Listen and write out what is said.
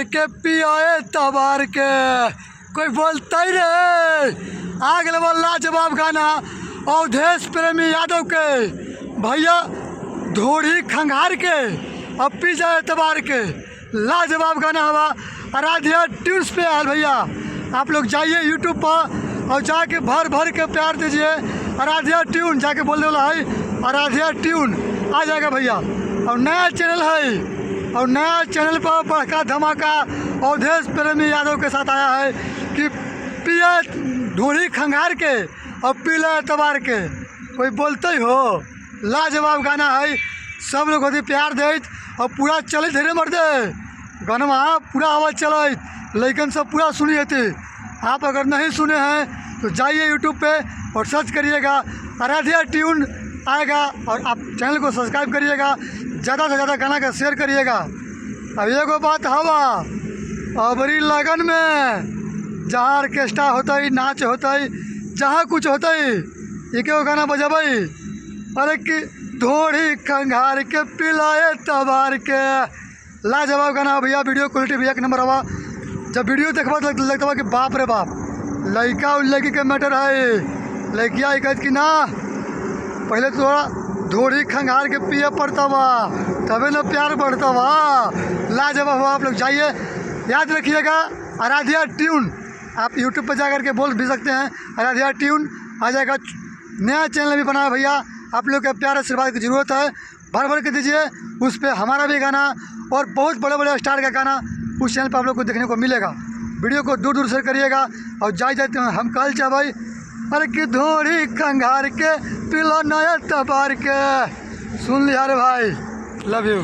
खंगार के पियाए तबार के। कोई बोलता ही नहीं। आग लेवल लाजवाब गाना अवधेश प्रेमी यादव के भैया धोड़ी खंगार के अब पी जाए तबार के। लाजवाब गाना हवा आराध्या ट्यून्स पे आयल भैया। आप लोग जाइए यूट्यूब पर और जाके भर भर के प्यार दीजिए। आराध्या ट्यून जाके बोल दो है आराध्या ट्यून आ जाएगा भैया। और नया चैनल है और नया चैनल पर बड़का धमाका अवधेश प्रेमी यादव के साथ आया है कि पिया ढूढ़ी खंगार के और पीला तबार के। कोई बोलते ही हो। लाजवाब गाना है। सब लोग होती प्यार दे और पूरा चले धीरे मर दे गाना पूरा आवाज़ चल लेकिन सब पूरा सुनी थी। आप अगर नहीं सुने हैं तो जाइए यूट्यूब पे और सर्च करिएगा आराध्या ट्यून आएगा और आप चैनल को सब्सक्राइब करिएगा। ज़्यादा से ज़्यादा गाना का शेयर करिएगा। अब एगो बात हवा अबरी लगन में जहाँ ऑर्केस्ट्रा होता ही नाच होता ही जहाँ कुछ होता ही एक गाना बजाबई अरे कि धोड़ी खंगार के पिलाए तबार के। लाजवाब गाना भैया। वीडियो क्वालिटी भैया के नंबर हवा। जब वीडियो देखबा तो लगता बा कि बाप रे बाप लड़का और लड़की के मैटर है। लड़किया कहत कि ना पहले तो थोड़ा धोड़ी खंगार के पिए पड़ता बा तबे ना प्यार बढ़ता बा। लाजवाब हुआ। आप लोग जाइए याद रखिएगा आराध्या ट्यून। आप यूट्यूब पर जा कर के बोल भी सकते हैं आराध्या ट्यून आ जाएगा। नया चैनल भी बनाया भैया। आप लोग के प्यार आशीर्वाद की ज़रूरत है। भर भर के दीजिए। उस पर हमारा भी गाना और बहुत बड़े बड़े स्टार का गाना उस चैनल पर आप लोग को देखने को मिलेगा। वीडियो को दूर दूर से करिएगा और जाते हैं हम कल चाहे भाई अरे कि धोड़ी खंगार के पिला नया तबार के। सुन लिया रे भाई। Love you.